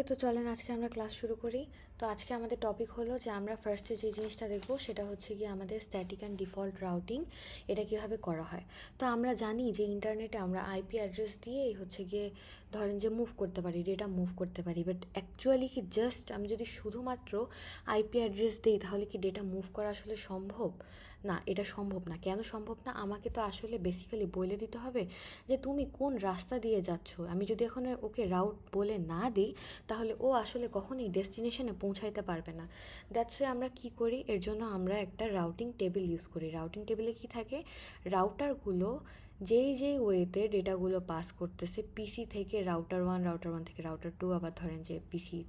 তো চলেন আজকে আমরা ক্লাস শুরু করি। তো আজকে আমাদের টপিক হলো যে আমরা ফার্স্টে যে জিনিসটা দেখবো সেটা হচ্ছে গিয়ে আমাদের স্ট্যাটিক অ্যান্ড ডিফল্ট রাউটিং, এটা কীভাবে করা হয়। তো আমরা জানি যে ইন্টারনেটে আমরা আইপি অ্যাড্রেস দিয়েই হচ্ছে গিয়ে ধরেন যে মুভ করতে পারি, ডেটা মুভ করতে পারি। বাট অ্যাকচুয়ালি কি জাস্ট আমি যদি শুধুমাত্র আইপি অ্যাড্রেস দিই তাহলে কি ডেটা মুভ করা আসলে সম্ভব? না, এটা সম্ভব না। কেন সম্ভব না? আমাকে তো আসলে বেসিক্যালি বলে দিতে হবে যে তুমি কোন রাস্তা দিয়ে যাচ্ছ। আমি যদি এখন ওকে রাউট বলে না দিই তাহলে ও আসলে কখনোই ডেস্টিনেশনে পৌঁছাইতে পারবে না। দ্যাটস ওয়াই আমরা কী করি, এর জন্য আমরা একটা রাউটিং টেবিল ইউজ করি। রাউটিং টেবিলে কী থাকে, রাউটারগুলো যেই ওয়েতে ডেটাগুলো পাস করতেছে পিসি থেকে রাউটার ওয়ান থেকে রাউটার টু, আবার ধরেন যে পিসি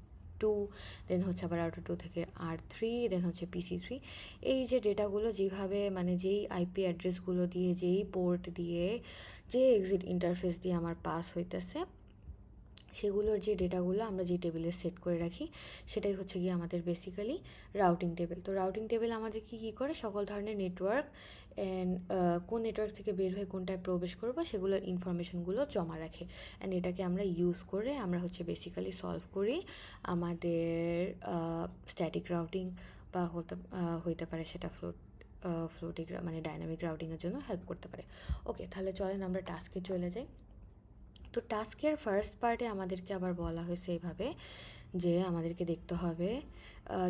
টু, দেন হচ্ছে আবার রাউটার টু থেকে আর3, দেন হচ্ছে পিসি3, এই যে ডেটাগুলো যেভাবে মানে যেই আইপি অ্যাড্রেসগুলো দিয়ে যেই পোর্ট দিয়ে যে এক্সিট ইন্টারফেস দিয়ে আমার পাস হইতেছে, সেগুলোর যে ডেটাগুলো আমরা যে টেবিলে সেট করে রাখি সেটাই হচ্ছে গিয়ে আমাদের বেসিক্যালি রাউটিং টেবিল। তো রাউটিং টেবিল আমাদের কী করে সকল ধরনের নেটওয়ার্ক অ্যান্ড কোন নেটওয়ার্ক থেকে বের হয়ে কোনটায় প্রবেশ করবো সেগুলোর ইনফরমেশনগুলো জমা রাখে। অ্যান্ড এটাকে আমরা ইউজ করে আমরা হচ্ছে বেসিক্যালি সলভ করি আমাদের স্ট্যাটিক রাউটিং, বা হইতে পারে সেটা ফ্লোটিক মানে ডাইনামিক রাউটিংয়ের জন্য হেল্প করতে পারে। ওকে, তাহলে চলেন আমরা টাস্কে চলে যাই। তো টাস্কের ফার্স্ট পার্টে আমাদেরকে আবার বলা হয়েছে এইভাবে যে আমাদেরকে দেখতে হবে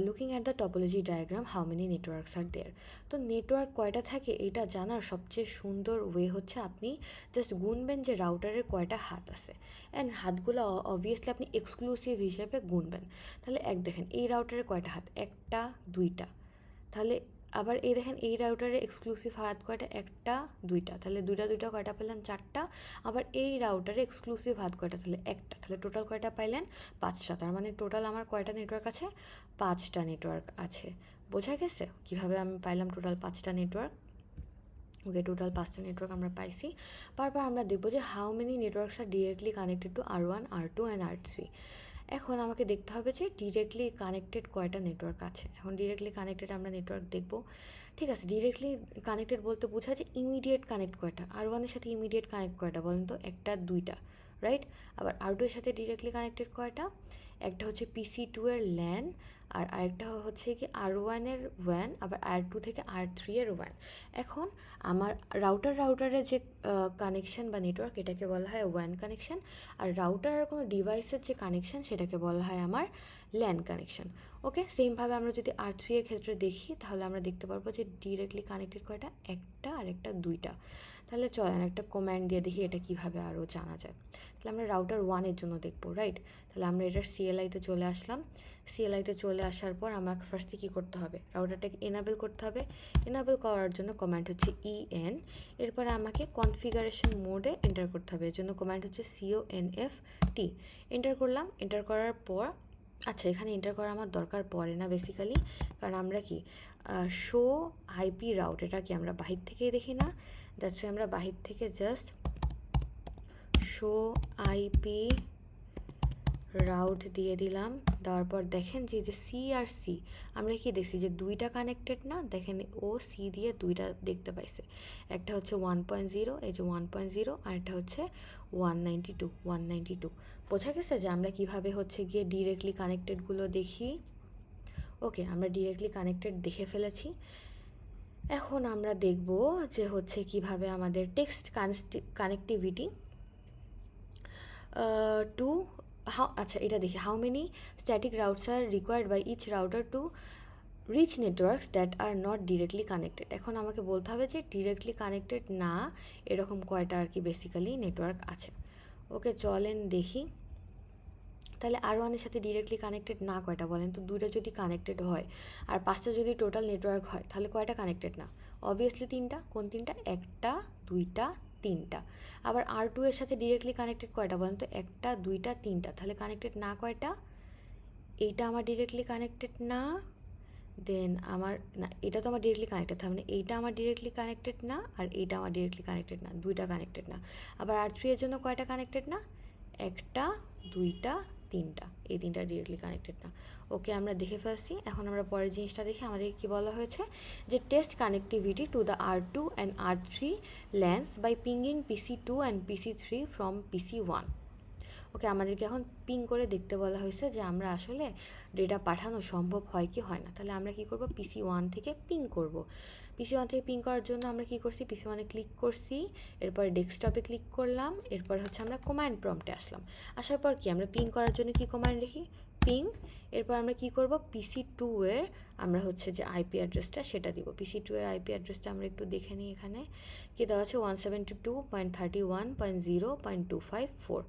looking at the topology diagram how many networks are there. তো নেটওয়ার্ক কয়টা থাকে এটা জানার সবচেয়ে সুন্দর ওয়ে হচ্ছে আপনি জাস্ট গুনবেন যে রাউটারের কয়টা হাত আছে, অ্যান্ড হাতগুলো অবভিয়াসলি আপনি এক্সক্লুসিভ হিসেবে গুনবেন। তাহলে দেখেন এই রাউটারের কয়টা হাত, একটা দুইটা। তাহলে আবার এই দেখেন এই রাউটারে এক্সক্লুসিভ হাত কয়টা, একটা দুইটা। তাহলে দুইটা কয়টা পেলেন, চারটা। আবার এই রাউটারে এক্সক্লুসিভ হাত কয়টা, তাহলে একটা। তাহলে টোটাল কয়টা পাইলেন, পাঁচটা। তার মানে টোটাল আমার কয়টা নেটওয়ার্ক আছে, পাঁচটা নেটওয়ার্ক আছে। বোঝা গেছে কীভাবে আমি পাইলাম টোটাল পাঁচটা নেটওয়ার্ক? ওকে, টোটাল পাঁচটা নেটওয়ার্ক আমরা পাইছি। তারপর আমরা দেখবো যে how many networks are directly connected to আর1, আর2 অ্যান্ড আর3। এখন আমাকে দেখতে হবে যে ডিরেক্টলি কানেক্টেড কয়টা নেটওয়ার্ক আছে। এখন ডিরেক্টলি কানেক্টেড আমরা নেটওয়ার্ক দেখব। ঠিক আছে, ডিরেক্টলি কানেক্টেড বলতে বোঝা যে ইমিডিয়েট কানেক্ট কয়টা। আর1-এর সাথে ইমিডিয়েট কানেক্ট কয়টা বলেন তো, একটা দুইটা, রাইট। আবার আর2-এর সাথে ডিরেক্টলি কানেক্টেড কয়টা, একটা হচ্ছে পিসি2 এর ল্যান, আর আরেকটা হচ্ছে কি আর1-এর ওয়ান, আবার আর2 থেকে আর3-এর ওয়ান। এখন আমার রাউটারের যে কানেকশন বা নেটওয়ার্ক এটাকে বলা হয় ওয়ান কানেকশন, আর রাউটার আর কোনো ডিভাইসের যে কানেকশন সেটাকে বলা হয় আমার ল্যান কানেকশন। ওকে, সেমভাবে আমরা যদি আর3-এর ক্ষেত্রে দেখি তাহলে আমরা দেখতে পারবো যে ডিরেক্টলি কানেক্টেড কয়টা, একটা আর একটা দুইটা। তাহলে চলেন একটা কমান্ড দিয়ে দেখি এটা কিভাবে আরও জানা যায়। তাহলে আমরা রাউটার 1-এর জন্য দেখবো, রাইট। তাহলে আমরা এটার সিএলআইতে চলে আসলাম। সিএলআইতে চলে আসার পর আমাকে ফার্স্টে কী করতে হবে, রাউটারটাকে এনাবেল করতে হবে। এনাবেল করার জন্য কমান্ড হচ্ছে ইএন। এরপরে আমাকে কনফিগারেশন মোডে এন্টার করতে হবে, এর জন্য কমান্ড হচ্ছে CONFT। এন্টার করলাম। এন্টার করার পর আচ্ছা, এখানে এন্টার করা আমার দরকার পড়ে না বেসিক্যালি, কারণ আমরা কি শো আইপি রাউট, এটা কি আমরা বাহির থেকেই দেখি না। দ্যাটস আমরা বাহির থেকে জাস্ট শো আইপি রাউট দিয়ে দিলাম। দেওয়ার পর দেখেন যে সি আর সি আমরা কি দেখছি যে দুইটা কানেক্টেড না, দেখেন ও সি দিয়ে দুইটা দেখতে পাইছে। একটা হচ্ছে 1.0, এই যে 1.0, আর একটা হচ্ছে 192। বোঝা গেছে যে আমরা কিভাবে হচ্ছে গিয়ে ডিরেক্টলি কানেক্টেডগুলো দেখি। ওকে, আমরা ডিরেক্টলি কানেক্টেড দেখে ফেলেছি। এখন আমরা দেখব যে হচ্ছে কিভাবে আমাদের টেক্সট কানেক্টিভিটি টু আচ্ছা এটা দেখি, how many static routes are required by each router to reach networks that are not directly connected. এখন আমাকে বলতে হবে যে ডিরেক্টলি কানেক্টেড না এরকম কয়টা আর কি বেসিক্যালি নেটওয়ার্ক আছে। ওকে, চলেন দেখি। তাহলে আর1-এর সাথে ডিরেক্টলি কানেক্টেড না কয়টা বলেন তো, দুইটা যদি কানেক্টেড হয় আর পাঁচটা যদি টোটাল নেটওয়ার্ক হয় তাহলে কয়টা কানেক্টেড না, অবভিয়াসলি তিনটা। কোন তিনটা, একটা দুইটা তিনটা। আবার আর2-এর সাথে ডিরেক্টলি কানেক্টেড কয়টা বলেন তো, একটা দুইটা তিনটা। তাহলে কানেক্টেড না কয়টা, এইটা আমার ডিরেক্টলি কানেক্টেড না, দেন আমার না এটা তো আমার ডিরেক্টলি কানেক্টেড, তার মানে এইটা আমার ডিরেক্টলি কানেক্টেড না, আর এইটা আমার ডিরেক্টলি কানেক্টেড না, দুইটা কানেক্টেড না। আবার আর3-এর জন্য কয়টা কানেক্টেড না, একটা দুইটা তিনটা, এই তিনটা ডিরেক্টলি কানেক্টেড না। ওকে, আমরা দেখে ফেলছি। এখন আমরা পরের জিনিসটা দেখি, আমাদের কি বলা হয়েছে যে টেস্ট কানেক্টিভিটি টু দ্য আর2 অ্যান্ড আর3 LANs by pinging PC2 and PC3 from PC1। Okay, আমাদেরকে এখন পিং করে দেখতে বলা হয়েছে যে আমরা আসলে ডেটা পাঠানো সম্ভব হয় কি হয় না। তাহলে আমরা কি করব, PC1 থেকে পিং করব। PC1 থেকে পিং করার জন্য আমরা কি করছি, PC1-এ ক্লিক করছি, এরপরে ডেস্কটপে ক্লিক করলাম, এরপর হচ্ছে আমরা কমান্ড প্রম্পটে আসলাম। আসার পর কি আমরা পিং করার জন্য কি কমান্ড লিখি, পিং। এরপর আমরা কি করব, PC2 এর আমরা হচ্ছে যে আইপি অ্যাড্রেসটা সেটা দিব। PC2 এর আইপি অ্যাড্রেসটা আমরা একটু দেখে নিই, এখানে কি দেওয়া আছে, 172.31.0.254।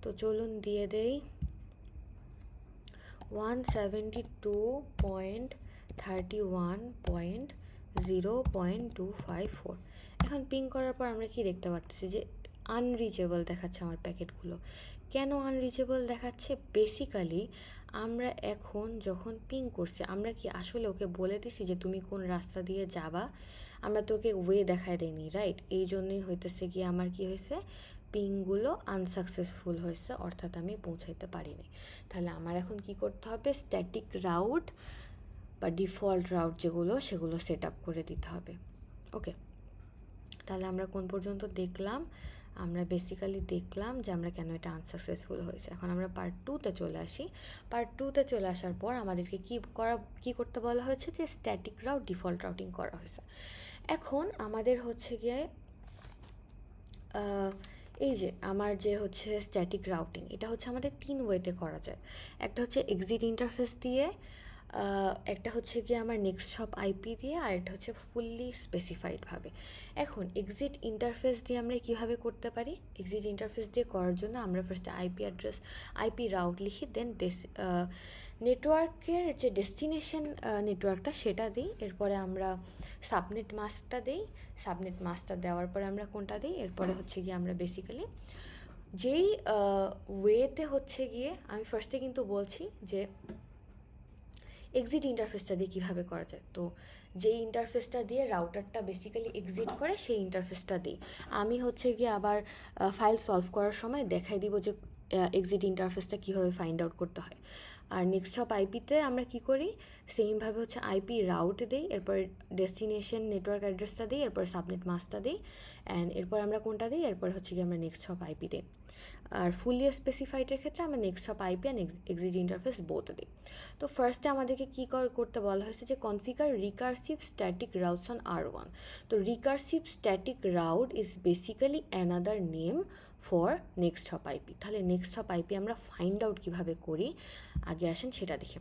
তো চলুন দিয়ে দেই 172.31.0.254। এখন পিং করার পর আমরা কি দেখতে পারতেছি যে আনরিচেবল দেখাচ্ছে আমার প্যাকেটগুলো। কেন আনরিচেবল দেখাচ্ছে, বেসিক্যালি আমরা এখন যখন পিং করছি আমরা কি আসলে ওকে বলে দিছি যে তুমি কোন রাস্তা দিয়ে যাবা, আমরা তোকে ওয়ে দেখায় দেয়নি, রাইট? এই জন্যই হইতেছে কি আমার কি হয়েছে, পিংগুলো আনসাকসেসফুল হয়েছে, অর্থাৎ আমি পৌঁছাইতে পারিনি। তাহলে আমার এখন কি করতে হবে, স্ট্যাটিক রাউট বা ডিফল্ট রাউট যেগুলো সেগুলো সেট আপ করে দিতে হবে। ওকে, তাহলে আমরা কোন পর্যন্ত দেখলাম, আমরা বেসিক্যালি দেখলাম যে আমরা কেন এটা আনসাকসেসফুল হয়েছে। এখন আমরা পার্ট 2-তে চলে আসি। পার্ট 2-তে চলে আসার পর আমাদেরকে কি করতে বলা হয়েছে, যে স্ট্যাটিক রাউট ডিফল্ট রাউটিং করা হয়েছে। এখন আমাদের হচ্ছে গিয়ে এই যে আমার যে হচ্ছে স্ট্যাটিক রাউটিং, এটা হচ্ছে আমাদের 3 ওয়েতে করা যায়। একটা হচ্ছে এক্সিট ইন্টারফেস দিয়ে, একটা হচ্ছে গিয়ে আমার নেক্সট শপ আইপি দিয়ে, আর একটা হচ্ছে ফুললি স্পেসিফাইডভাবে। এখন এক্সিট ইন্টারফেস দিয়ে আমরা কীভাবে করতে পারি, এক্সিট ইন্টারফেস দিয়ে করার জন্য আমরা ফার্স্টে আইপি রাউট লিখি, দেন নেটওয়ার্কের যে ডেস্টিনেশন নেটওয়ার্কটা সেটা দিই, এরপরে আমরা সাবনেট মাস্কটা দিই, সাবনেট মাস্কটা দেওয়ার পরে আমরা কোনটা দিই, এরপরে হচ্ছে গিয়ে আমরা বেসিক্যালি যেই ওয়েতে হচ্ছে গিয়ে আমি ফার্স্টে কিন্তু বলছি যে এক্সিট ইন্টারফেসটা দিয়ে কীভাবে করা যায়। তো যেই ইন্টারফেসটা দিয়ে রাউটারটা বেসিক্যালি এক্সিট করে সেই ইন্টারফেসটা দিই। আমি হচ্ছে গিয়ে আবার ফাইল সলভ করার সময় দেখাই দিব যে এক্সিট ইন্টারফেসটা কীভাবে ফাইন্ড আউট করতে হয়। আর নেক্সট শপ আইপিতে আমরা কি করি, সেমভাবে হচ্ছে আইপি রাউট দিই, এরপর ডেস্টিনেশন নেটওয়ার্ক অ্যাড্রেসটা দিই, এরপর সাবনেট মাস্কটা দিই, অ্যান্ড এরপর আমরা কোনটা দিই, এরপর হচ্ছে গিয়ে আমরা নেক্সট শপ আইপি দিই। আর ফুললি স্পেসিফাইডের ক্ষেত্রে আমরা next shop IP and exit interface both দিই। তো ফার্স্টে আমাদেরকে কী করতে বলা হয়েছে, যে configure recursive static routes on R1। তো recursive static route is basically another name for next hop IP. তাহলে নেক্সট হপ আইপি আমরা ফাইন্ড আউট কীভাবে করি, আগে আসেন সেটা দেখে।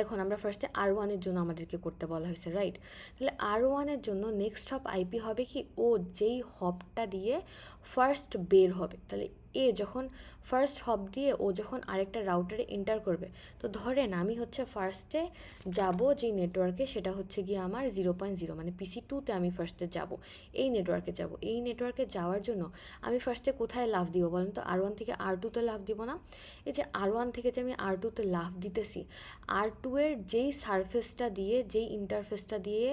এখন আমরা ফার্স্টে R1-এর জন্য আমাদেরকে করতে বলা হয়েছে, রাইট? তাহলে R1-এর জন্য নেক্সট হপ আইপি হবে কি, ও যেই হপটা দিয়ে ফার্স্ট বের হবে, তাহলে যখন ফার্স্ট হপ দিয়ে ও যখন আরেকটা রাউটারে এন্টার করবে, তো ধরেন আমি হচ্ছে ফার্স্টে যাব যেই নেটওয়ার্কে, সেটা হচ্ছে গিয়ে আমার 0.0 মানে PC2-তে আমি ফার্স্টে যাব, এই নেটওয়ার্কে যাব। এই নেটওয়ার্কে যাওয়ার জন্য আমি ফার্স্টে কোথায় লাফ দিব বলেন তো, R1 থেকে R2-তে লাফ দিব না? এই যে R1 থেকে যে আমি R2-তে লাফ দিতেছি, R2-এর যেই সারফেসটা দিয়ে, যেই ইন্টারফেসটা দিয়ে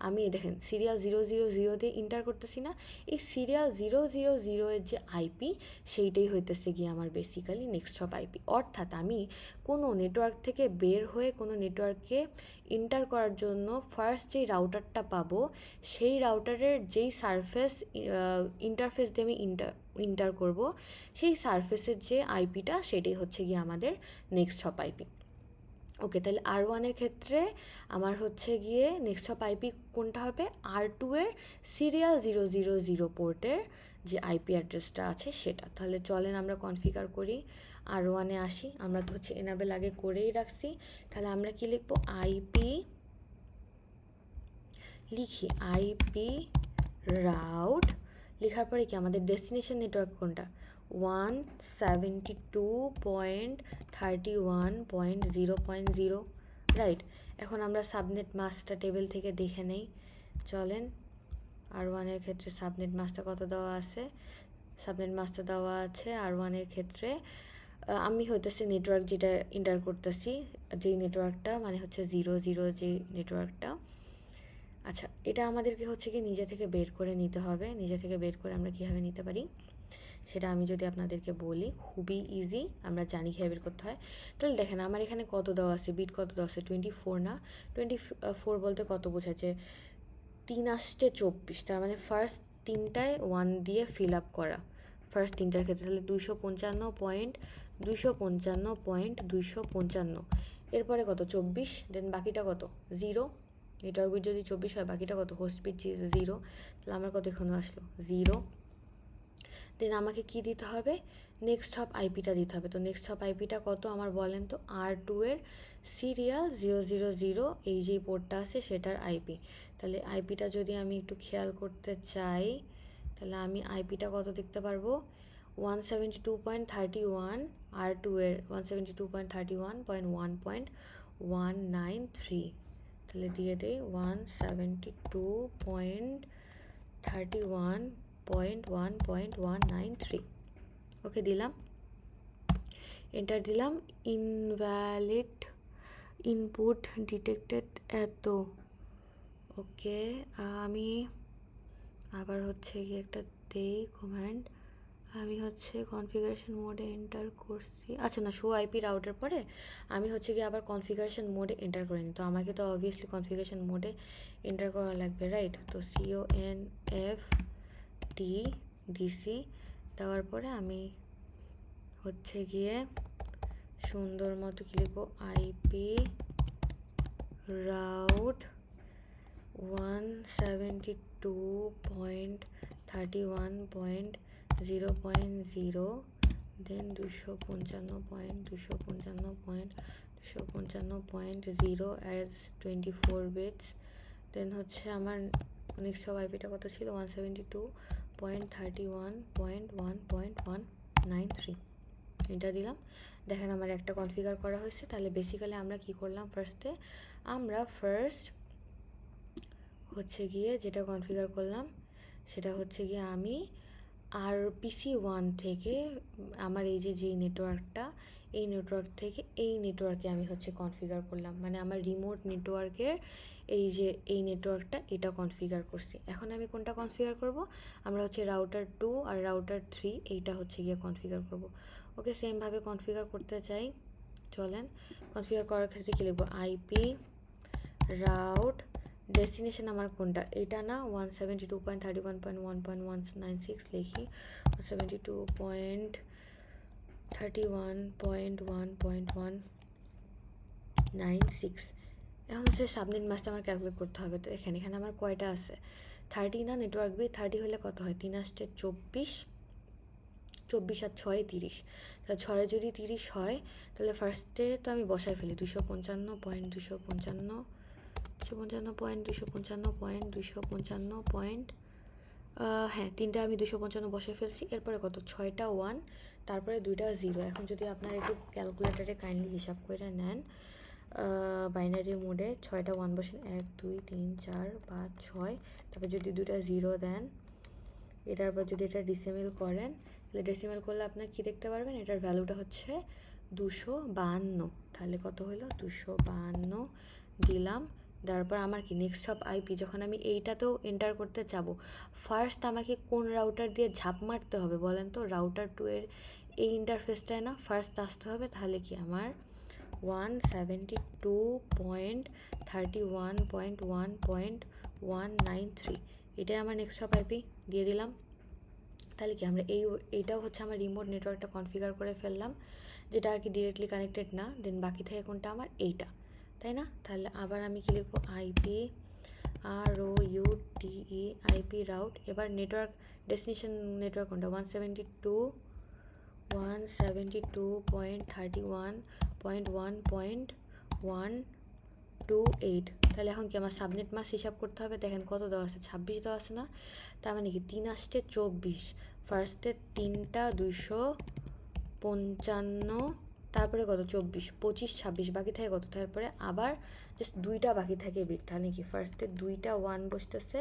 আমি দেখেন সিরিয়াল 000 দিয়ে ইন্টার করতেছি না, এই সিরিয়াল 000 এর যে আইপি সেইটাই হইতেছে গিয়ে আমার বেসিক্যালি নেক্সট হপ আইপি। অর্থাৎ আমি কোনো নেটওয়ার্ক থেকে বের হয়ে কোনো নেটওয়ার্কে ইন্টার করার জন্য ফার্স্ট যেই রাউটারটা পাবো, সেই রাউটারের যেই ইন্টারফেস দিয়ে আমি ইন্টার করব, সেই সারফেসের যে আইপিটা সেটাই হচ্ছে গিয়ে আমাদের নেক্সট হপ আইপি। ওকে, তাহলে R1-এর ক্ষেত্রে আমার হচ্ছে গিয়ে নেক্সট হপ আইপি কোনটা হবে, R2-এর সিরিয়াল 000 পোর্টের যে আইপি অ্যাড্রেসটা আছে সেটা। তাহলে চলেন আমরা কনফিগার করি, R1-এ আসি। আমরা তো হচ্ছে এনাবেল আগে করেই রাখছি, তাহলে আমরা কি লিখবো, আইপি রাউট লেখার পরে কি আমাদের ডেস্টিনেশন নেটওয়ার্ক কোনটা, 172.31.0.0, রাইট? এখন আমরা সাবনেট মাস্কটা টেবিল থেকে দেখে নেই, চলেন। R1-এর ক্ষেত্রে সাবনেট মাস্কটা কত দেওয়া আছে, সাবনেট মাস্কটা দেওয়া আছে R1-এর ক্ষেত্রে, আমি হইতেছে নেটওয়ার্ক যেটা ইন্টার করতেছি, যেই নেটওয়ার্কটা মানে হচ্ছে 00 যে নেটওয়ার্কটা। আচ্ছা, এটা আমাদেরকে হচ্ছে কি নিজে থেকে বের করে নিতে হবে। নিজে থেকে বের করে আমরা কীভাবে নিতে পারি সেটা আমি যদি আপনাদেরকে বলি, খুবই ইজি, আমরা জানি কীভাবে বের করতে হয়। তাহলে দেখেন আমার এখানে কত দেওয়া আছে, বিট কত দেওয়া আছে, 24 না, 24 বলতে কত বোঝাচ্ছে, 3 আসছে 24, তার মানে ফার্স্ট 3টায় 1 দিয়ে ফিল আপ করা, ফার্স্ট তিনটার ক্ষেত্রে, তাহলে 255.255.255, এরপরে কত 24, দেন বাকিটা কত 0, নেটওয়ার্ক বিট যদি 24 হয় বাকিটা কত হোস্ট বিট 0, তাহলে আমার কত এখানে আসলো 0। দেন আমাকে কি দিতে হবে, নেক্সট হপ আইপিটা দিতে হবে। তো নেক্সট হপ আইপিটা কত আমার বলেন তো, R2 এর সিরিয়াল 000, এই যে পোর্টটা আছে সেটার আইপি। তাহলে আইপিটা যদি আমি একটু খেয়াল করতে চাই, তাহলে আমি আইপিটা কত দেখতে পারবো, 172.31, R2 এর 172.31.1.193, তাহলে দিয়ে দেই 172.31.1.193। ওকে, দিলাম, এন্টার দিলাম। ইনভ্যালিড ইনপুট ডিটেক্টেড এত। ওকে, আমি আবার হচ্ছে গিয়ে একটা দেই কমান্ড, আমি হচ্ছে কনফিগারেশন মোডে এন্টার করছি, আচ্ছা না, শো আইপি রাউটের পরে আমি হচ্ছে গিয়ে আবার কনফিগারেশন মোডে এন্টার করে নিই। তো আমাকে তো অবভিয়াসলি কনফিগারেশন মোডে এন্টার করা লাগবে, রাইট? তো CONFDC দেওয়ার পরে আমি হচ্ছে গিয়ে সুন্দর মতো কি লিখবো, আইপি রাউট 172.31.0.0, দেন 255.255.255.0 অ্যাজ 24 বিটস। দেন হচ্ছে আমার নেক্সট সব আইপিটা কত ছিল, 172.31.1.193, এটা দিলাম। দেখেন আমার একটা কনফিগার করা হয়েছে। তাহলে বেসিক্যালি আমরা কি করলাম, আমরা ফার্স্ট হচ্ছে গিয়ে যেটা কনফিগার করলাম সেটা হচ্ছে গিয়ে আমি আর PC1 থেকে আমার এই যেই নেটওয়ার্কটা, এই নেটওয়ার্ক থেকে এই নেটওয়ার্কে আমি হচ্ছে কনফিগার করলাম, মানে আমার রিমোট নেটওয়ার্কের এই যে এই নেটওয়ার্কটা এটা কনফিগার করছি। এখন আমি কোনটা কনফিগার করব, আমরা হচ্ছে রাউটার 2 আর রাউটার 3 এইটা হচ্ছে গিয়ে কনফিগার করব। ওকে, সেমভাবে কনফিগার করতে চাই, চলেন। কনফিগার করার ক্ষেত্রে কী লিখবো, আইপি রাউট, ডেস্টিনেশন আমার কোনটা, এটা না, 172.31.1.196 লিখি, 172.31.1.196। এখন হচ্ছে সাবনেট মাসটা আমার ক্যালকুলেট করতে হবে। তো এখানে আমার কয়টা আছে, 30 না, নেটওয়ার্ক বি 30 হলে কত হয়, 3 আসছে 24, 24 আর 6 30, তাহলে 6 যদি 30 হয় তাহলে ফার্স্টে তো আমি বসায় ফেলি 255.255.255.255.255. হ্যাঁ, তিনটা আমি 255 বসে ফেলছি। এরপরে কত, 6টা 1, তারপরে 2টা 0। এখন যদি আপনারা একটু ক্যালকুলেটারে কাইন্ডলি হিসাব করে নেন, বাইনারি মোডে 6টা 1 বসেন, 1 2 3 4 5 6, তারপর যদি 2টা 0 দেন, এটার পর যদি এটা ডিসিমেল করেন, তাহলে ডেসিমেল করলে আপনার কী দেখতে পারবেন, এটার ভ্যালুটা হচ্ছে 252। তাহলে কত হলো, 252 দিলাম। তারপর আমার কি নেক্সট সব আইপি, যখন আমি এইটাতেও এন্টার করতে যাব, ফার্স্ট আমাকে কোন রাউটার দিয়ে ঝাঁপ মারতে হবে বলেন তো, রাউটার 2 এর এই ইন্টারফেসটায় না ফার্স্ট আসতে হবে। তাহলে কি আমার 172.31.1.193, এটাই আমার নেক্সট সব আইপি দিয়ে দিলাম। তাহলে কি আমরা এইটাও হচ্ছে আমার রিমোট নেটওয়ার্কটা কনফিগার করে ফেললাম, যেটা আর কি ডিরেক্টলি কানেক্টেড না। দেন বাকি থেকে কোনটা আমার এইটা, তাই না? তাহলে আবার আমি কি লিখবো, আইপি ROUTE আইপি রাউট, এবার নেটওয়ার্ক ডেস্টিনেশন নেটওয়ার্ক কোনটা, 172.31.1.1.128। তাহলে এখন কি আমার সাবনেট মাস হিসাব করতে হবে, দেখেন কত দেওয়া আছে, 26 দেওয়া আছে না, তার মানে কি 3 আসছে 24, ফার্স্টে 3টা 255, তারপরে কত 24 25 26, বাকি থাকে কত, তারপরে আবার জাস্ট 2টা বাকি থাকে বিট। তাহলে কি ফার্স্টে 2টা 1 বসতেছে,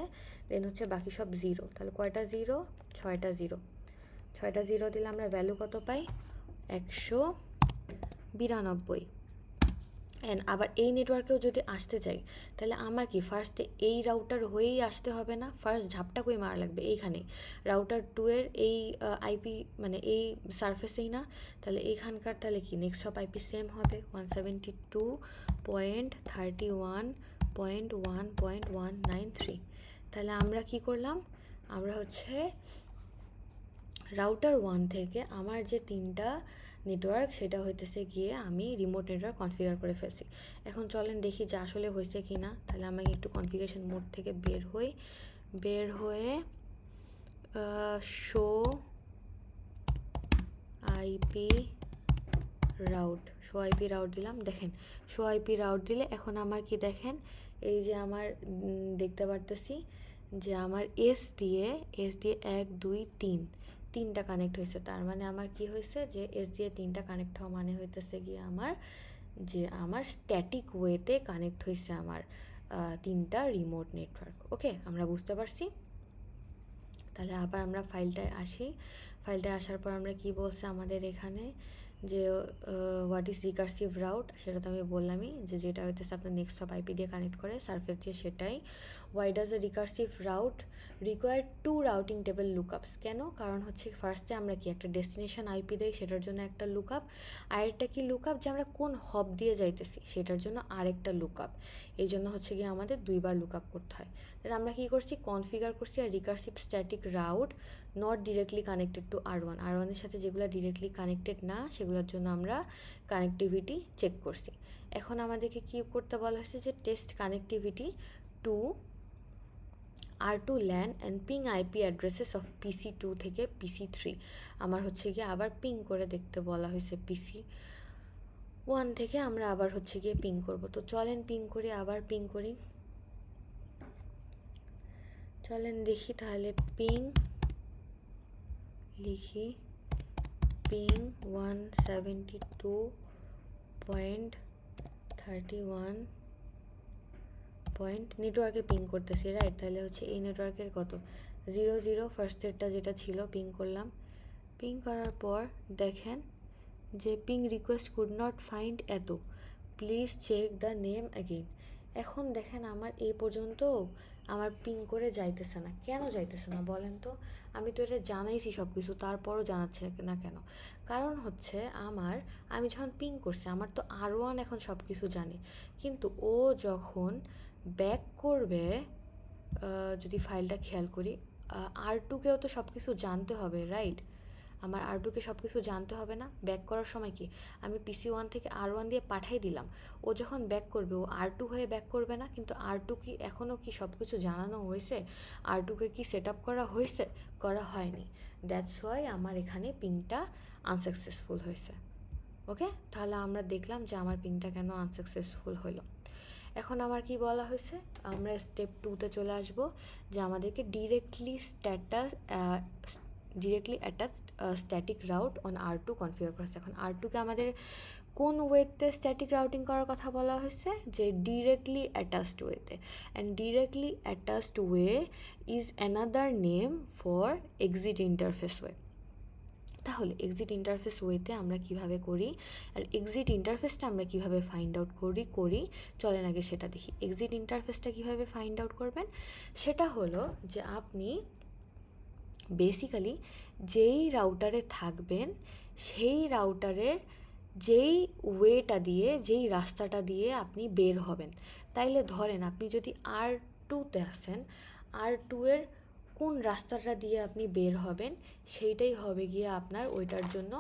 দেন হচ্ছে বাকি সব 0, তাহলে কয়টা 0, 6টা 0, 6টা 0 দিলে আমরা ভ্যালু কত পাই, 192। অ্যান্ড আবার এই নেটওয়ার্কেও যদি আসতে চাই, তাহলে আমার কি ফার্স্টে এই রাউটার হয়েই আসতে হবে না, ফার্স্ট ঝাপটা কই মারা লাগবে এইখানে, রাউটার 2 এর এই আইপি মানে এই সারফেসেই না, তাহলে এইখানকার তাহলে কি নেক্সট সব আইপি সেম হবে, 172.31.1.193। তাহলে আমরা কি করলাম, আমরা হচ্ছে রাউটার 1 থেকে আমার যে 3টা নেটওয়ার্ক সেটা হইতেছে গিয়ে আমি রিমোট নেটওয়ার্ক কনফিগার করে ফেলছি। এখন চলেন দেখি যে আসলে হয়েছে কি না। তাহলে আমি একটু কনফিগারেশন মোড থেকে বের হয়ে শো আইপি রাউট দিলাম। দেখেন শো আইপি রাউট দিলে এখন আমার কি দেখেন, এই যে আমার দেখতে পারতেছি যে আমার এস দিয়ে 1 2 3 তিনটা কানেক্ট হয়েছে। তার মানে আমার কি হয়েছে যে এস দিয়ে 3টা কানেক্ট হওয়া মানে হইতেছে গিয়ে আমার স্ট্যাটিক ওয়েতে কানেক্ট হয়েছে আমার 3টা রিমোট নেটওয়ার্ক। ওকে, আমরা বুঝতে পারছি। তাহলে আবার আমরা ফাইলটায় আসার পর আমরা কি বলছে আমাদের এখানে যে হোয়াট ইজ রিকার্সিভ রাউট, সেটা তো আমি বললামই যে যেটা হইতেছে আপনার নেক্সট হপ আইপি দিয়ে কানেক্ট করে সারফেস দিয়ে, সেটাই। Why does a recursive route require 2 routing table lookups? কেন? কারণ হচ্ছে ফার্স্টে আমরা কি একটা ডেস্টিনেশন আইপি দেই, সেটার জন্য একটা লুকআপ, আরেকটা কি লুকআপ যে আমরা কোন হব দিয়ে যাইতেছি সেটার জন্য আরেকটা লুকআপ। এই জন্য হচ্ছে গিয়ে আমাদের 2বার লুকআপ করতে হয়। তাহলে আমরা কী করছি, কনফিগার করছি আর recursive static route not directly connected to R ওয়ানের সাথে যেগুলো ডিরেক্টলি কানেক্টেড না সেগুলোর জন্য আমরা কানেক্টিভিটি চেক করছি। এখন আমাদেরকে কী করতে বলা হয়েছে যে test connectivity to R2 LAN and ping IP addresses of PC2 থেকে PC3। আমার হচ্ছে গিয়ে আবার পিং করে দেখতে বলা হয়েছে PC1 থেকে আমরা আবার হচ্ছে গিয়ে পিং করব। তো চলেন পিং করি। চলেন দেখি তাহলে লিখি পিং 172.31 নেটওয়ার্কে পিং করতেছি, রাইট? তাহলে হচ্ছে এই নেটওয়ার্কের কত 00 ফার্স্টেরটা যেটা ছিল পিং করলাম। পিং করার পর দেখেন যে ping request could not find এত, please check the name again. এখন দেখেন আমার এই পর্যন্ত আমার পিং করে যাইতেছে না। কেন যাইতেছে না বলেন তো? আমি তো এটা জানাইছি সব কিছু, তারপরও জানাচ্ছে না কেন? কারণ হচ্ছে আমি যখন পিং করছি আমার তো R1 এখন সব কিছু জানে, কিন্তু ও যখন ব্যাক করবে, যদি ফাইলটা খেয়াল করি, R2কেও তো সব কিছু জানতে হবে, রাইট? আমার R2কে সব কিছু জানতে হবে না? ব্যাক করার সময় কি আমি PC1 থেকে R1 দিয়ে পাঠাই দিলাম, ও যখন ব্যাক করবে ও R2 হয়ে ব্যাক করবে না? কিন্তু R2 কি এখনও কি সব কিছু জানানো হয়েছে? R2কে কি সেট আপ করা হয়নি। দ্যাটস ওয়াই আমার এখানে পিংটা আনসাকসেসফুল হয়েছে। ওকে, তাহলে আমরা দেখলাম যে আমার পিংটা কেন আনসাকসেসফুল হলো। এখন আমার কি বলা হয়েছে, আমরা স্টেপ 2তে চলে আসব যে আমাদেরকে directly attached static route on R2 configure করেছে। এখন R2কে আমাদের কোন ওয়েতে স্ট্যাটিক রাউটিং করার কথা বলা হয়েছে? যে ডিরেক্টলি অ্যাটাচড ওয়েতে। And directly attached way is another name for exit interface way. তাহলে এক্সিট ইন্টারফেস ওয়েতে আমরা কিভাবে করি, আর এক্সিট ইন্টারফেসটা আমরা কিভাবে ফাইন্ড আউট করি চলেন আগে সেটা দেখি। এক্সিট ইন্টারফেসটা কিভাবে ফাইন্ড আউট করবেন, সেটা হলো যে আপনি বেসিক্যালি যেই রাউটারে থাকবেন সেই রাউটারের যেই ওয়েটা দিয়ে, যেই রাস্তাটা দিয়ে আপনি বের হবেন। তাইলে ধরেন আপনি যদি R2তে আসেন, R2 এর কোন রাস্তাটা দিয়ে আপনি বের হবেন সেইটাই হবে গিয়ে আপনার ওইটার জন্য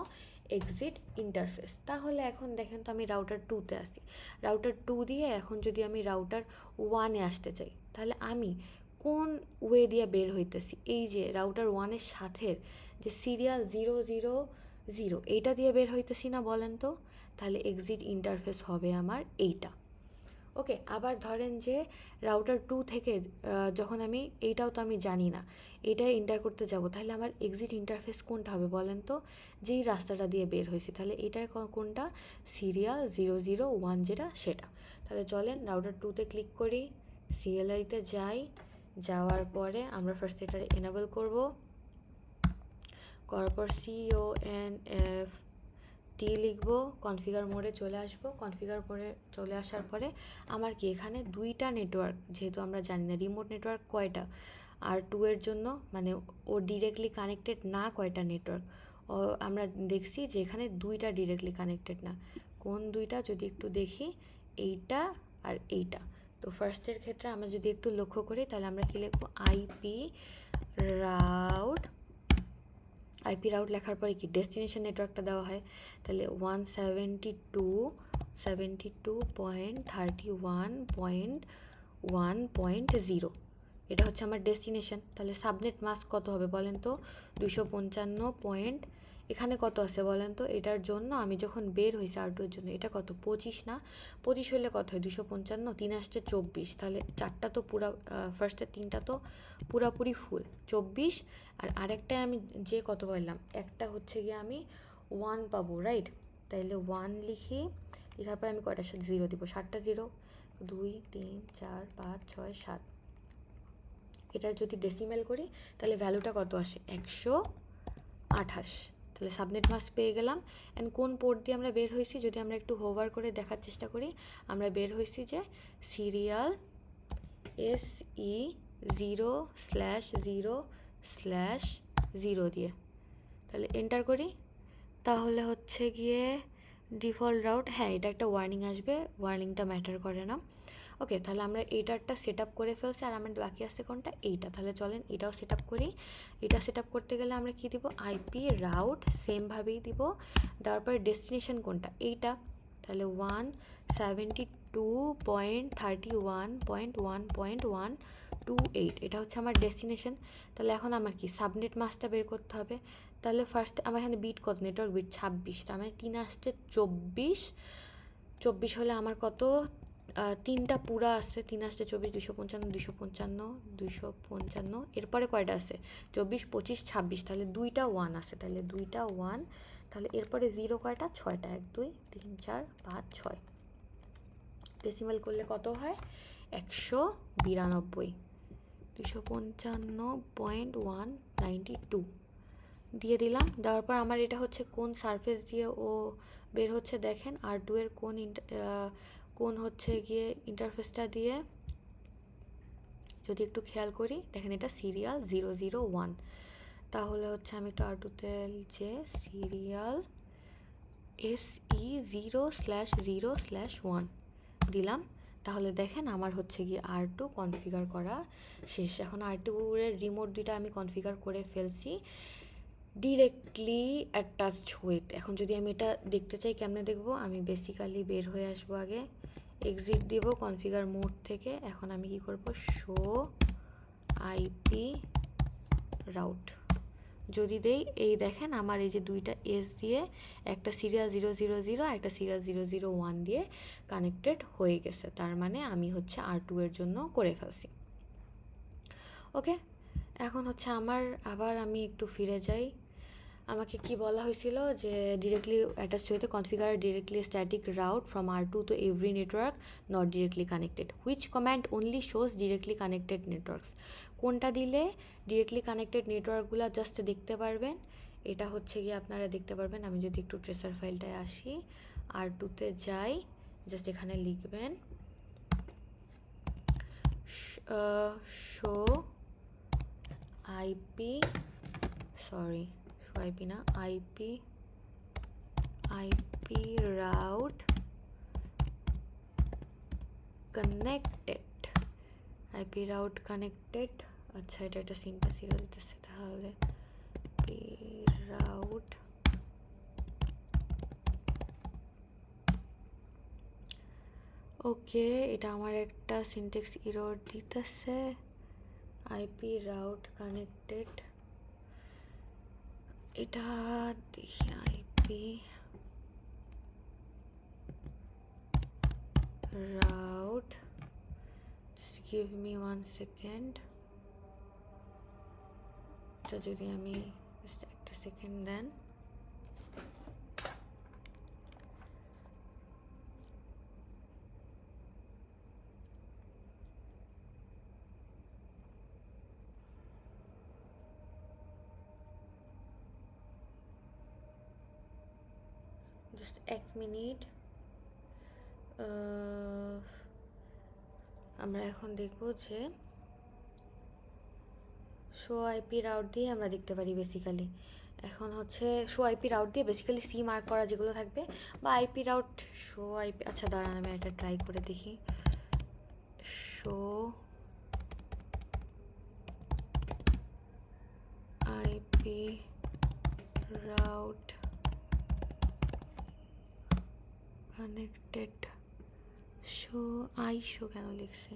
এক্সিট ইন্টারফেস। তাহলে এখন দেখেন তো আমি রাউটার 2তে আসি, রাউটার 2 দিয়ে এখন যদি আমি রাউটার 1-এ আসতে চাই, তাহলে আমি কোন ওয়ে দিয়ে বের হইতেছি? এই যে রাউটার 1-এর সাথে যে সিরিয়াল 000 এইটা দিয়ে বের হইতেছি না বলেন তো? তাহলে এক্সিট ইন্টারফেস হবে আমার এইটা। ওকে, আবার ধরেন যে রাউটার 2 থেকে যখন এইটাও তো আমি জানি না, এইটাই এন্টার করতে যাব, তাহলে আমার এক্সিট ইন্টারফেস কোনটা হবে বলেন তো? যেই রাস্তাটা দিয়ে বের হয়েছে, তাহলে এটার কোনটা? সিরিয়াল 001 যেটা, সেটা। তাহলে চলেন রাউটার 2তে ক্লিক করি, CLI-তে যাওয়ার পরে আমরা ফার্স্ট এটারে এনেবল করার পর CONFT লিখব, কনফিগার মোডে চলে আসবো। কনফিগার করে চলে আসার পরে আমার কি এখানে 2টা নেটওয়ার্ক, যেহেতু আমরা জানি না রিমোট নেটওয়ার্ক কয়টা, R2 এর জন্য মানে ও ডিরেক্টলি কানেক্টেড না কয়টা নেটওয়ার্ক, ও আমরা দেখছি যে এখানে 2টা ডিরেক্টলি কানেক্টেড না। কোন 2টা যদি একটু দেখি, এইটা আর এইটা। তো ফার্স্টের ক্ষেত্রে আমরা যদি একটু লক্ষ্য করি তাহলে আমরা কি লিখবো, IP রাউট আইপি রাউট লেখার পরে কি ডেস্টিনেশন নেটওয়ার্কটা দেওয়া হয়, তাহলে 172.31.1.0 এটা হচ্ছে আমার ডেস্টিনেশন। তাহলে সাবনেট মাস্ক কত হবে বলেন তো, 255. এখানে কত আছে বলেন তো, এটার জন্য আমি যখন বের হয়েছি R2 এর জন্য এটা কত 25 না, 25 হলে কত হয় 255, 3 আসছে 24, তাহলে চারটা তো পুরা ফার্স্টের তিনটা তো পুরাপুরি ফুল 24। আর আরেকটায় আমি যে কত পাইলাম, একটা হচ্ছে গিয়ে আমি 1 পাবো, রাইট? তাইলে 1 লিখি, লেখার পর আমি কয়টার সাথে 0 দিব, 7টা 0, 2 3 4 5 6 7। এটার যদি ডেসিমেল করি তাহলে ভ্যালুটা কত আসে 128। তাহলে সাবনেট মাস্ক পেয়ে গেলাম। অ্যান্ড কোন পোর্ট দিয়ে আমরা বের হয়েছি যদি আমরা একটু হোভার করে দেখার চেষ্টা করি, আমরা বের হয়েছি যে সিরিয়াল SE0/0/0 দিয়ে। তাহলে এন্টার করি, তাহলে হচ্ছে গিয়ে ডিফল্ট রাউট, হ্যাঁ এটা একটা ওয়ার্নিং আসবে, ওয়ার্নিংটা ম্যাটার করে না। ওকে, তাহলে আমরা এইটারটা সেট আপ করে ফেলছি, আর আমার বাকি আছে কোনটা, এইটা। তাহলে চলেন এটাও সেট আপ করি। এটা সেট আপ করতে গেলে আমরা কি দিব, আইপি রাউট সেমভাবেই দিব, দেওয়ার পরে ডেস্টিনেশন কোনটা, এইটা। তাহলে 172.31.1.1.128 এটা হচ্ছে আমার ডেস্টিনেশন। তাহলে এখন আমার কি সাবনেট মাস্কটা বের করতে হবে। তাহলে ফার্স্ট আমার এখানে বিট কত, নেটওয়ার্ক বিট 26, তার মানে 3 আসছে 24, 24 হলে আমার কত, তিনটা পুরা আছে, 3 আসছে 24, 255, 255, 255, এরপরে কয়টা আছে 24 25 26, তাহলে 2টা 1 আছে, তাহলে 2টা 1, তাহলে এরপরে 0 কয়টা, 6টা, 1 2 3 4 5 6। ডেসিমাল করলে কত হয় 192, 255.192 দিয়ে দিলাম। দেওয়ার পর আমার এটা হচ্ছে কোন সারফেস দিয়ে ও বের হচ্ছে দেখেন, R2 এর কোন হচ্ছে গিয়ে ইন্টারফেসটা দিয়ে যদি একটু খেয়াল করি, দেখেন এটা সিরিয়াল 001। তাহলে হচ্ছে আমি একটু R2তে যে সিরিয়াল SE0/0/1 দিলাম। তাহলে দেখেন আমার হচ্ছে গিয়ে R2 কনফিগার করা শেষ। এখন R2 এর রিমোট দুইটা আমি কনফিগার করে ফেলছি ডিরেক্টলি অ্যাটাচড উইথ। এখন যদি আমি এটা দেখতে চাই কেমনে দেখব, আমি বেসিক্যালি বের হয়ে আসবো, আগে এক্সিট দিব কনফিগার মোড থেকে। এখন আমি কি করব, শো আইপি রাউট যদি দেই, এই দেখেন আমার এই যে দুইটা এস দিয়ে একটা সিরিয়াল 000 একটা সিরিয়াল 001 দিয়ে কানেক্টেড হয়ে গেছে, তার মানে আমি হচ্ছে R2 এর জন্য করে ফেলছি। ওকে, এখন হচ্ছে আবার আমি একটু ফিরে যাই। আমাকে কি বলা হয়েছিল যে ডিরেক্টলি অ্যাটাচ হইতে configure directly static route from R2 to every network not directly connected, which command only shows directly connected networks। কোনটা দিলে ডিরেক্টলি কানেক্টেড নেটওয়ার্কগুলো জাস্ট দেখতে পারবেন, এটা হচ্ছে গিয়ে আপনারা দেখতে পারবেন। আমি যদি একটু ট্রেসার ফাইলটায় আসি, R2তে যাই, জাস্ট এখানে লিখবেন শো আইপি, সরি আইপি না, IP route connected, IP route connected. আচ্ছা এটা একটা সিনটা জিরো দিতেছে, তাহলে আইপি রাউট ওকে, এটা আমার একটা সিনটেক্স এরর দিতেছে। আইপি রাউট কানেক্টেড, এটা দেখি IP route, just give me 1 second। এটা যদি আমি একটা সেকেন্ড দেন, জাস্ট 1 মিনিট। আমরা এখন দেখব যে শো আইপি রাউট দিয়ে আমরা দেখতে পারি বেসিক্যালি, এখন হচ্ছে শো আইপি রাউট দিয়ে বেসিক্যালি সি মার্ক করা যেগুলো থাকবে, বা আইপি রাউট শো আইপি, আচ্ছা দাঁড়ান আমি এটা ট্রাই করে দেখি। Show IP route connected show কেন লিখছি?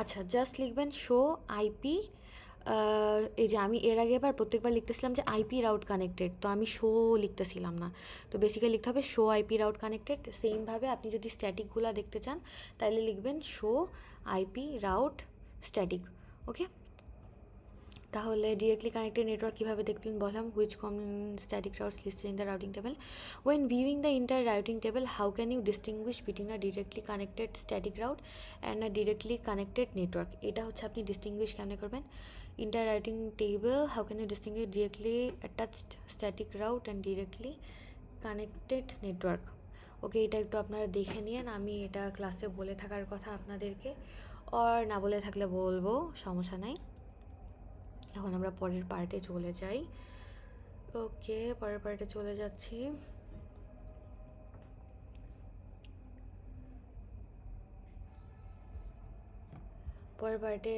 আচ্ছা, জাস্ট লিখবেন শো আইপি। এই যে আমি এর আগে এবার প্রত্যেকবার লিখতেছিলাম যে আইপি রাউট কানেক্টেড, তো আমি শো লিখতেছিলাম না, তো বেসিক্যালি লিখতে হবে শো আইপি রাউট কানেক্টেড। সেমভাবে আপনি যদি স্ট্যাটিকগুলো দেখতে চান তাহলে লিখবেন show IP route static. Okay, তাহলে ডিরেক্টলি কানেক্টেড নেটওয়ার্ক কীভাবে দেখবেন বললাম, which common static routes listed in the routing table. When viewing the inter routing table, how can you distinguish between a directly connected static route and a directly connected network? এটা হচ্ছে আপনি distinguish কেমনে করবেন? Inter routing table, how can you distinguish directly attached static route and directly connected network. Okay, এটা একটু আপনারা দেখে নিন, আমি এটা ক্লাসে বলে থাকার কথা আপনাদেরকে, আর না বলে থাকলে বলবো, সমস্যা নাই। এখন আমরা পরের পার্টে চলে যাই। ওকে, পরের পার্টে চলে যাচ্ছি। পরের পার্টে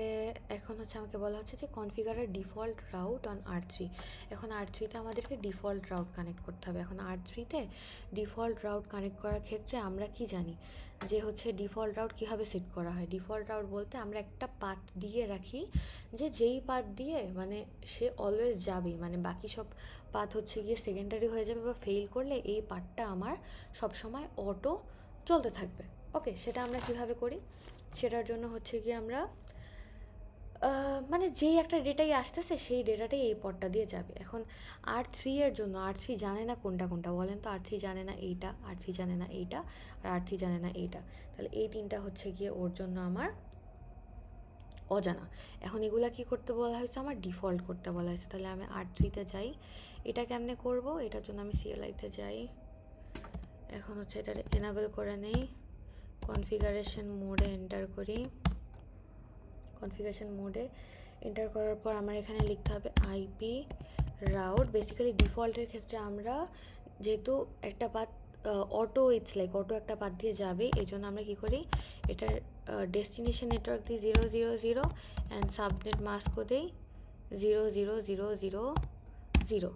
এখন হচ্ছে আমাকে বলা হচ্ছে যে configure default route on R3। এখন R3তে আমাদেরকে ডিফল্ট রাউট কানেক্ট করতে হবে। এখন R3তে ডিফল্ট রাউট কানেক্ট করার ক্ষেত্রে আমরা কি জানি যে হচ্ছে ডিফল্ট রাউট কীভাবে সেট করা হয়। ডিফল্ট রাউট বলতে আমরা একটা পাথ দিয়ে রাখি, যে যেই পাথ দিয়ে মানে সে অলওয়েজ যাবে, মানে বাকি সব পাথ হচ্ছে গিয়ে সেকেন্ডারি হয়ে যাবে বা ফেল করলে এই পাথটা আমার সবসময় অটো চলতে থাকবে। ওকে, সেটা আমরা কিভাবে করি? সেটার জন্য হচ্ছে গিয়ে আমরা মানে যেই একটা ডেটাই আসতেছে সেই ডেটাটাই এই পথটা দিয়ে যাবে। এখন R3 এর জন্য R3 জানে না কোনটা কোনটা, বলেন তো? R3 জানে না এইটা, R3 জানে না এইটা, আর R3 জানে না এইটা। তাহলে এই তিনটা হচ্ছে গিয়ে ওর জন্য আমার অজানা। এখন এগুলা কি করতে বলা হয়েছে? আমার ডিফল্ট করতে বলা হয়েছে। তাহলে আমি R3তে যাই, এটা কেমনে করব? এটার জন্য আমি CLI-তে যাই। এখন হচ্ছে এটা এনাবেল করে নেই, কনফিগারেশন মোডে এন্টার করি। কনফিগারেশন মোডে এন্টার করার পর আমার এখানে লিখতে হবে আইপি রাউট। বেসিক্যালি ডিফল্টের ক্ষেত্রে আমরা যেহেতু একটা path auto, it's like auto একটা পাথ দিয়ে যাবে, এই জন্য আমরা কী করি, এটার ডেস্টিনেশন নেটওয়ার্ক দিই 000 অ্যান্ড সাবনেট মাস্কও দিই 00000,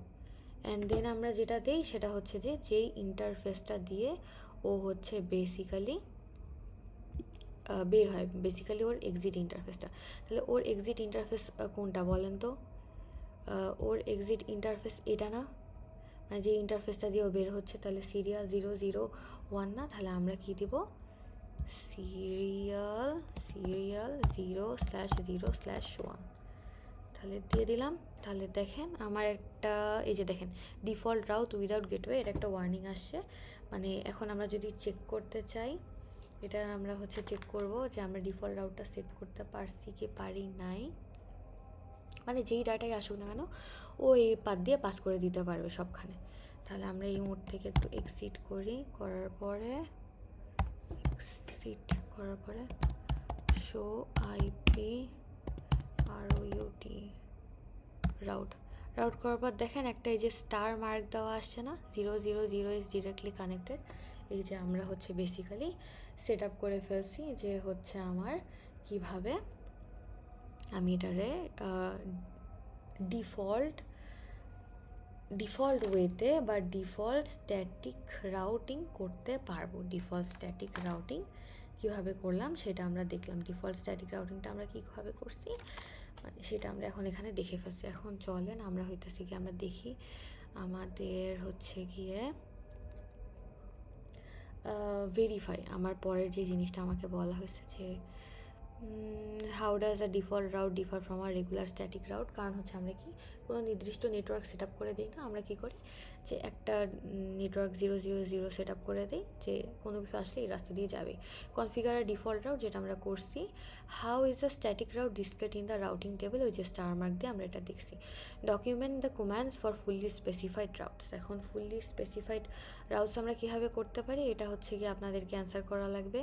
অ্যান্ড দেন আমরা যেটা দিই সেটা হচ্ছে যে যেই ইন্টারফেসটা দিয়ে ও হচ্ছে বেসিক্যালি বের হয়, বেসিক্যালি ওর এক্সিট ইন্টারফেসটা। তাহলে ওর এক্সিট ইন্টারফেস কোনটা বলেন তো? ওর এক্সিট ইন্টারফেস এটা না, মানে যে ইন্টারফেসটা দিয়ে ও বের হচ্ছে। তাহলে সিরিয়াল 001 না, তাহলে আমরা কি দিব? সিরিয়াল 0/0/1 তাহলে দিয়ে দিলাম। তাহলে দেখেন আমার একটা, এই যে দেখেন ডিফল্ট রাউট উইদাউট গেটওয়ে, এটা একটা ওয়ার্নিং আসছে। মানে এখন আমরা যদি চেক করতে চাই, এটা আমরা হচ্ছে চেক করব যে আমরা ডিফল্ট রাউটটা সেট করতে পারছি কি পারি নাই, মানে যেই ডাটাই আসুক না কেন ও এই পাথ দিয়ে পাস করে দিতে পারবে সবখানে। তাহলে আমরা এই মোড থেকে একটু এক্সিট করি, করার পরে শো আইপি রাউট করার পর দেখেন একটা এই যে স্টার মার্ক দেওয়া আসছে না, 000 ইজ ডিরেক্টলি কানেক্টেড। এই যে আমরা হচ্ছে বেসিক্যালি সেট আপ করে ফেলছি যে হচ্ছে আমার কিভাবে আমি এটারে ডিফল্ট ওয়েতে বা ডিফল্ট স্ট্যাটিক রাউটিং করতে পারবো। ডিফল্ট স্ট্যাটিক রাউটিং কীভাবে করলাম সেটা আমরা দেখলাম। ডিফল্ট স্ট্যাটিক রাউটিংটা আমরা কীভাবে করছি মানে সেটা আমরা এখন এখানে দেখে ফেলছি। এখন চলেন আমরা হইতেছি গিয়ে আমরা দেখি আমাদের হচ্ছে গিয়ে ভেরিফাই। আমার পরের যে জিনিসটা আমাকে বলা হয়েছে যে how does a default route differ from a regular static route. কারণ হচ্ছে আমরা কি কোনো নির্দিষ্ট নেটওয়ার্ক সেট আপ করে দিই না, আমরা কি করি যে একটা নেটওয়ার্ক 000 সেট আপ করে দিই যে কোনো কিছু আসলে এই রাস্তা দিয়ে যাবে। কনফিগার আ ডিফল্ট রাউট যেটা আমরা করছি। How is a static route displayed in the routing table, ওই যে স্টার মার্ক দিয়ে আমরা এটা দেখছি। Document the commands for fully specified routes. এখন ফুললি স্পেসিফাইড রাউটস আমরা কীভাবে করতে পারি, এটা হচ্ছে কি আপনাদেরকে অ্যান্সার করা লাগবে।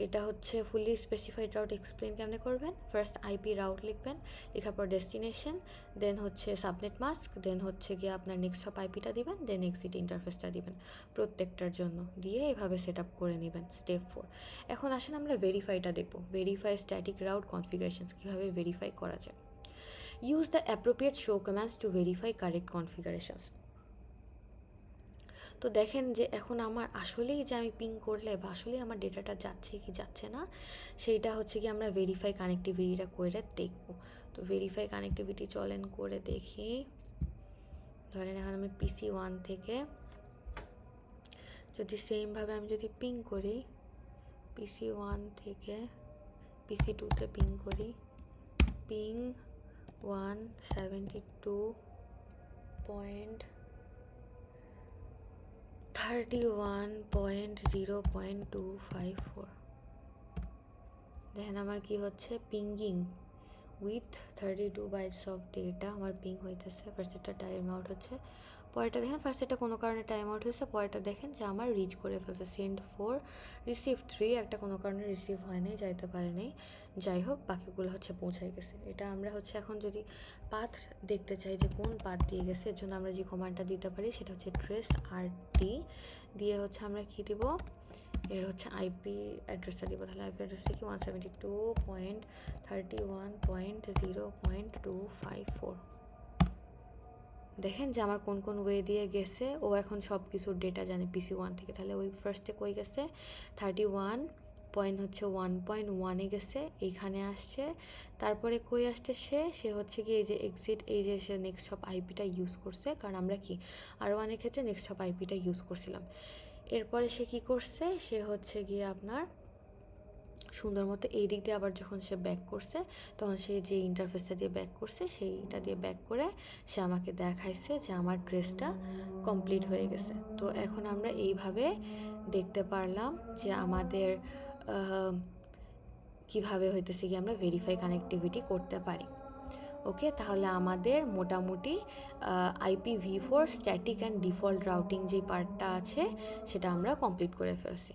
এটা হচ্ছে ফুলি স্পেসিফাইড রাউট এক্সপ্লেন কেমনে করবেন। ফার্স্ট আইপি রাউট লিখবেন, লেখার পর ডেস্টিনেশন, দেন হচ্ছে সাবনেট মাস্ক, দেন হচ্ছে গিয়ে আপনার নেক্সট হপ আইপিটা দিবেন, দেন এক্সিট ইন্টারফেসটা দিবেন প্রত্যেকটার জন্য, দিয়ে এভাবে সেট আপ করে নেবেন স্টেপ 4। এখন আসেন আমরা ভেরিফাইটা দেখব। ভেরিফাই স্ট্যাটিক রাউট কনফিগারেশনস, কীভাবে ভেরিফাই করা যায়। Use the appropriate show commands to verify correct configurations. তো দেখেন যে এখন আমার আসলেই যে আমি পিং করলে বা আসলেই আমার ডেটাটা যাচ্ছে কি যাচ্ছে না, সেইটা হচ্ছে কি আমরা ভেরিফাই কানেক্টিভিটিটা করে দেখব। তো ভেরিফাই কানেক্টিভিটি চলেন করে দেখি। ধরেন এখন আমি PC1 থেকে যদি সেমভাবে আমি যদি পিং করি, PC1 থেকে PC2-তে পিং করি, পিং 172.31.0.254। দেখেন আমার কি হচ্ছে, pinging with 32 bytes of data আমার পিং হইতেছে। ফার্স্টেরটা টাইম আউট হচ্ছে, পরেরটা দেখেন ফার্স্টেরটা কোনো কারণে টাইম আউট হয়েছে, পরেরটা দেখেন যে আমার রিচ করে ফেলছে। সেন্ড 4, রিসিভ 3, একটা কোনো কারণে রিসিভ হয় নাই, যাইতে পারে নাই, যাই হোক বাকিগুলো হচ্ছে পৌঁছাই গেছে। এটা আমরা হচ্ছে এখন যদি পাথ দেখতে চাই যে কোন পাথ দিয়ে গেছে, এর জন্য আমরা যে কমান্ডটা দিতে পারি সেটা হচ্ছে ট্রেস RT দিয়ে হচ্ছে আমরা কী দিব, এর হচ্ছে আইপি অ্যাড্রেসটা দিব। তাহলে আইপি অ্যাড্রেসটা কি 172.31.0.254। দেখেন যে আমার কোন কোন ওয়ে দিয়ে গেছে, ও এখন সব কিছুর ডেটা জানে PC1 থেকে। তাহলে ওই ফার্স্টে কই গেছে, 31.1.1-এ গেছে, এইখানে আসছে। তারপরে কই আসছে সে হচ্ছে কি এই যে এক্সিট, এই যে সে নেক্সট সব আইপিটা ইউজ করছে, কারণ আমরা কি R1-এর ক্ষেত্রে নেক্সট সব আইপিটা ইউজ করছিলাম। এরপরে সে কি করছে, সে হচ্ছে গিয়ে আপনার সুন্দর মতো এই দিক দিয়ে আবার যখন সে ব্যাক করছে, তখন সে যে ইন্টারফেসটা দিয়ে ব্যাক করছে সেইটা দিয়ে ব্যাক করে সে আমাকে দেখাইছে যে আমার ট্রেসটা কমপ্লিট হয়ে গেছে। তো এখন আমরা এইভাবে দেখতে পারলাম যে আমাদের কিভাবে হইতেছে কি আমরা ভেরিফাই কানেক্টিভিটি করতে পারি। ওকে, তাহলে আমাদের মোটামুটি IPv4 static and default routing যে পার্টটা আছে সেটা আমরা কমপ্লিট করে ফেলছি।